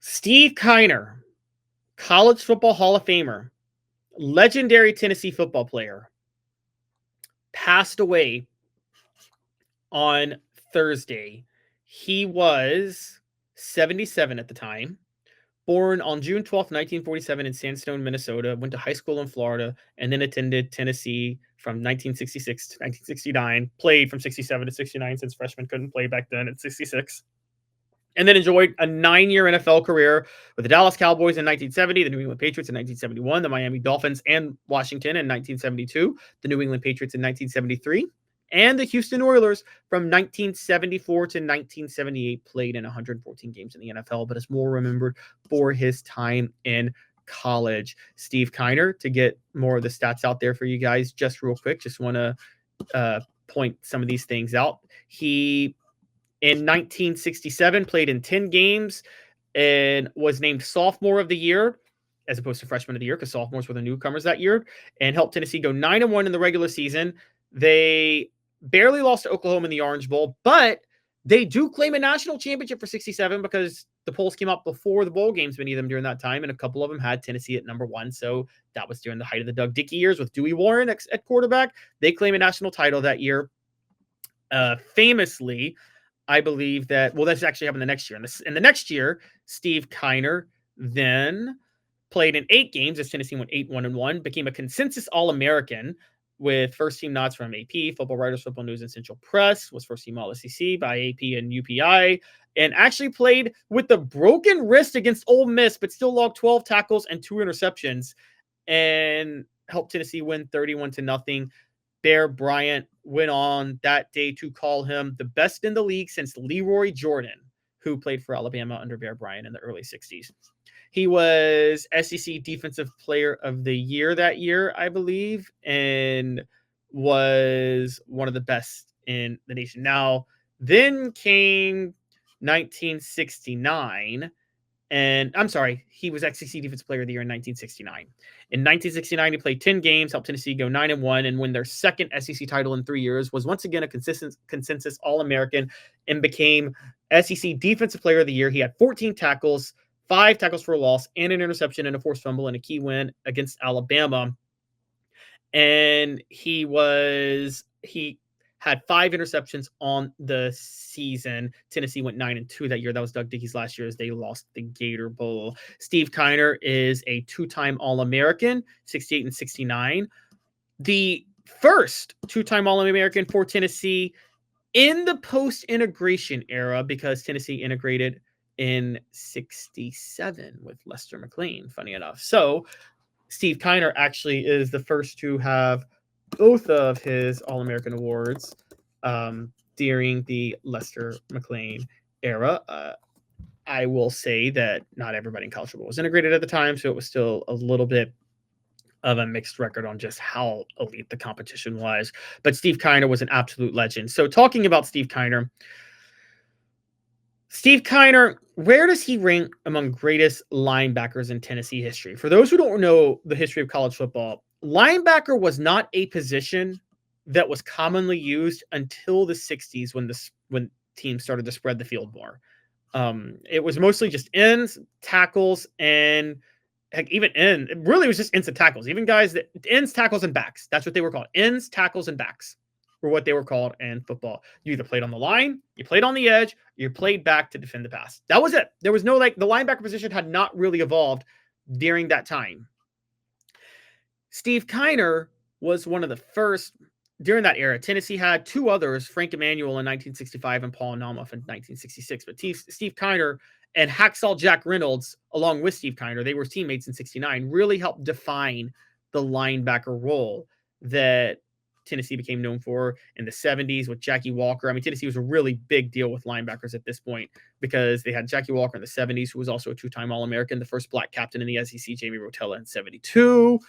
Steve Kiner, College Football Hall of Famer, legendary Tennessee football player, passed away on Thursday. He was 77 at the time. Born on June 12th, 1947 in Sandstone, Minnesota, went to high school in Florida, and then attended Tennessee from 1966 to 1969. Played from 67 to 69 since freshmen couldn't play back then at 66. And then enjoyed a 9-year NFL career with the Dallas Cowboys in 1970, the New England Patriots in 1971, the Miami Dolphins and Washington in 1972, the New England Patriots in 1973, and the Houston Oilers from 1974 to 1978. Played in 114 games in the NFL, but is more remembered for his time in college. Steve Kiner, to get more of the stats out there for you guys, just real quick, just want to point some of these things out. He, in 1967, played in 10 games and was named Sophomore of the Year as opposed to Freshman of the Year because sophomores were the newcomers that year, and helped Tennessee go 9-1 in the regular season. They barely lost to Oklahoma in the Orange Bowl, but they do claim a national championship for 67 because the polls came out before the bowl games, many of them during that time, and a couple of them had Tennessee at number 1. So that was during the height of the Doug Dickey years with Dewey Warren at quarterback. They claim a national title that year. Famously, I believe that, well, that's actually happened the next year. In the next year, Steve Kiner then played in 8 games as Tennessee went 8-1-1, became a consensus All-American with first-team nods from AP, Football Writers, Football News, and Central Press, was first-team All-SEC by AP and UPI, and actually played with the broken wrist against Ole Miss, but still logged 12 tackles and 2 interceptions, and helped Tennessee win 31-0. Bear Bryant went on that day to call him the best in the league since Leroy Jordan, who played for Alabama under Bear Bryant in the early 60s. He was SEC Defensive Player of the Year that year, I believe, and was one of the best in the nation. Now, then came 1969, and I'm sorry, he was SEC Defensive Player of the Year in 1969. In 1969, he played 10 games, helped Tennessee go 9-1, and win their second SEC title in 3 years, was once again a consensus All-American, and became SEC Defensive Player of the Year. He had 14 tackles, 5 tackles for a loss, and an interception and a forced fumble in a key win against Alabama. And he had 5 interceptions on the season. Tennessee went 9-2 that year. That was Doug Dickey's last year as they lost the Gator Bowl. Steve Kiner is a 2-time All-American, 68 and 69. The first 2-time All-American for Tennessee in the post-integration era, because Tennessee integrated in 67 with Lester McLean, funny enough. So Steve Kiner actually is the first to have both of his All-American awards during the Lester McLean era. I will say that not everybody in college football was integrated at the time, so it was still a little bit of a mixed record on just how elite the competition was. But Steve Kiner was an absolute legend. So talking about Steve Kiner, where does he rank among greatest linebackers in Tennessee history? For those who don't know the history of college football, linebacker was not a position that was commonly used until the 60s when teams started to spread the field more. It was mostly just ends, tackles, and heck, even end. It really was just ends and tackles. Even guys that ends, tackles, and backs. That's what they were called. Ends, tackles, and backs were what they were called in football. You either played on the line, you played on the edge, you played back to defend the pass. That was it. There was no, the linebacker position had not really evolved during that time. Steve Kiner was one of the first during that era. Tennessee had 2 others, Frank Emanuel in 1965 and Paul Naumoff in 1966. But Steve Kiner and Hacksaw Jack Reynolds, along with Steve Kiner, they were teammates in 69, really helped define the linebacker role that Tennessee became known for in the 70s with Jackie Walker. I mean, Tennessee was a really big deal with linebackers at this point because they had Jackie Walker in the 70s, who was also a 2-time All-American, the first black captain in the SEC, Jamie Rotella, in 72.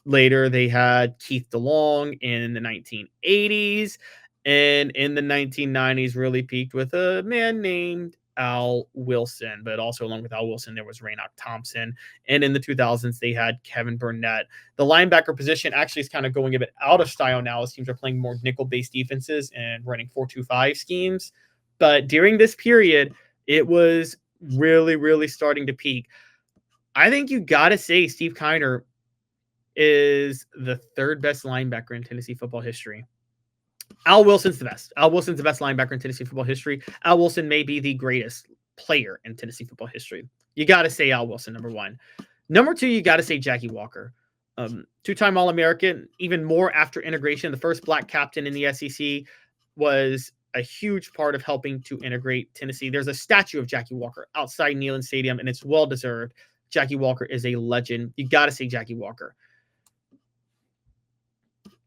Later, they had Keith DeLong in the 1980s, and in the 1990s really peaked with a man named Al Wilson. But also along with Al Wilson, there was Raynoch Thompson. And in the 2000s, they had Kevin Burnett. The linebacker position actually is kind of going a bit out of style now as teams are playing more nickel-based defenses and running 4-2-5 schemes. But during this period, it was really starting to peak. I think you got to say Steve Kiner is the third best linebacker in Tennessee football history. Al Wilson's the best. Al Wilson's the best linebacker in Tennessee football history. Al Wilson may be the greatest player in Tennessee football history. You got to say Al Wilson, number one. Number two, you got to say Jackie Walker. Two-time All-American, even more after integration. The first black captain in the SEC, was a huge part of helping to integrate Tennessee. There's a statue of Jackie Walker outside Neyland Stadium, and it's well-deserved. Jackie Walker is a legend. You got to say Jackie Walker.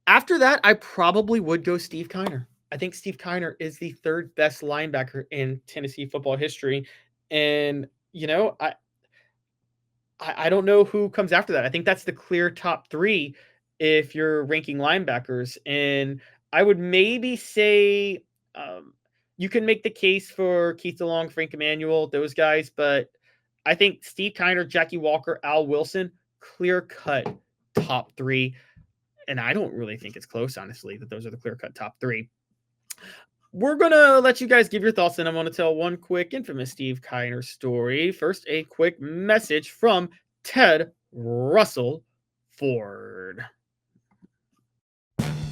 After that, I probably would go Steve Kiner. I think Steve Kiner is the third best linebacker in Tennessee football history. And, you know, I don't know who comes after that. I think that's the clear top three if you're ranking linebackers. And I would maybe say you can make the case for Keith DeLong, Frank Emanuel, those guys. But I think Steve Kiner, Jackie Walker, Al Wilson, clear-cut top three. And I don't really think it's close, honestly, that those are the clear-cut top three. We're going to let you guys give your thoughts, and I'm going to tell one quick infamous Steve Kiner story. First, a quick message from Ted Russell Ford.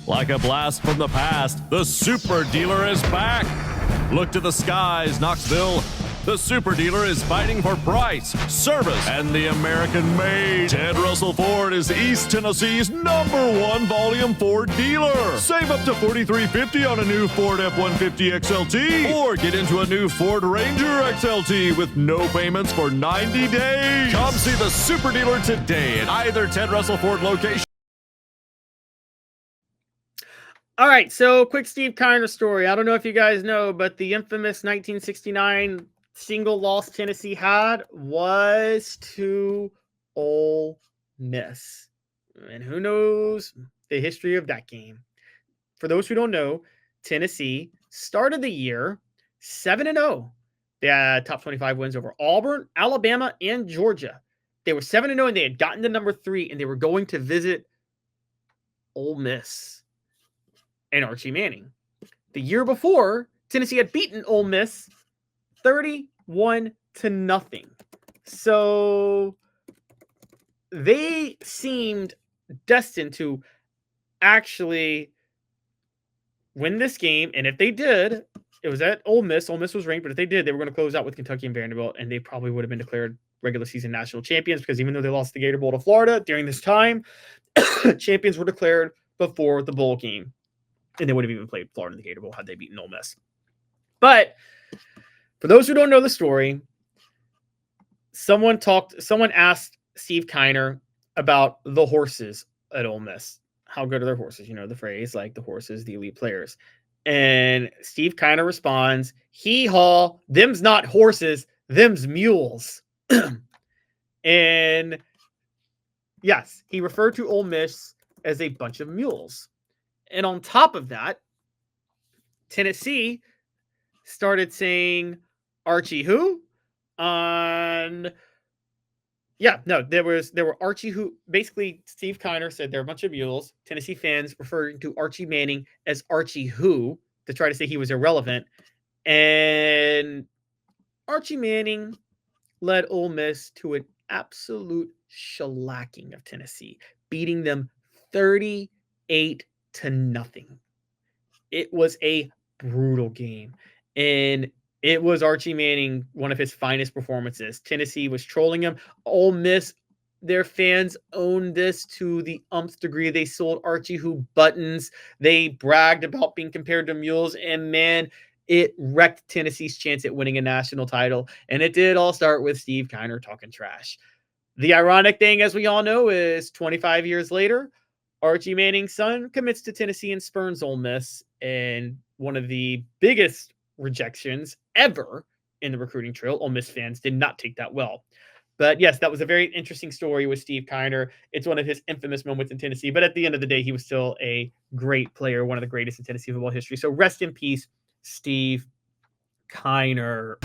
Like a blast from the past, the Super Dealer is back. Look to the skies, Knoxville. The Super Dealer is fighting for price, service, and the American made. Ted Russell Ford is East Tennessee's #1 volume Ford dealer. Save up to $4,350 on a new Ford F-150 XLT, or get into a new Ford Ranger XLT with no payments for 90 days. Come see the Super Dealer today at either Ted Russell Ford location. All right, so quick Steve Kiner story. I don't know if you guys know, but the infamous 1969 single loss Tennessee had was to Ole Miss. And who knows the history of that game? For those who don't know, Tennessee started the year 7-0. They had top 25 wins over Auburn, Alabama, and Georgia. They were 7-0, and they had gotten to number 3, and they were going to visit Ole Miss and Archie Manning. The year before, Tennessee had beaten Ole Miss 31-0. So they seemed destined to actually win this game. And if they did, it was at Ole Miss. Ole Miss was ranked, but if they did, they were going to close out with Kentucky and Vanderbilt, and they probably would have been declared regular season national champions, because even though they lost the Gator Bowl to Florida during this time, champions were declared before the bowl game. And they would have even played Florida in the Gator Bowl had they beaten Ole Miss. But for those who don't know the story, someone asked Steve Kiner about the horses at Ole Miss. How good are their horses? You know the phrase, like the horses, the elite players. And Steve Kiner responds, "Hee-haw, them's not horses, them's mules." And yes, he referred to Ole Miss as a bunch of mules. And on top of that, Tennessee started saying Archie who? There were Archie who. Basically, Steve Kiner said they're a bunch of mules. Tennessee fans referring to Archie Manning as Archie who to try to say he was irrelevant. And Archie Manning led Ole Miss to an absolute shellacking of Tennessee, beating them 38-0. It was a brutal game, and it was Archie Manning, one of his finest performances. Tennessee was trolling him. Ole Miss, their fans owned this to the umpth degree. They sold Archie who buttons. They bragged about being compared to mules, and man, it wrecked Tennessee's chance at winning a national title. And it did all start with Steve Kiner talking trash. The ironic thing, as we all know, is 25 years later, Archie Manning's son commits to Tennessee and spurns Ole Miss, and one of the biggest rejections ever in the recruiting trail. Ole Miss fans did not take that well. But yes, that was a very interesting story with Steve Kiner. It's one of his infamous moments in Tennessee, but at the end of the day, he was still a great player, one of the greatest in Tennessee football history. So rest in peace, Steve Kiner.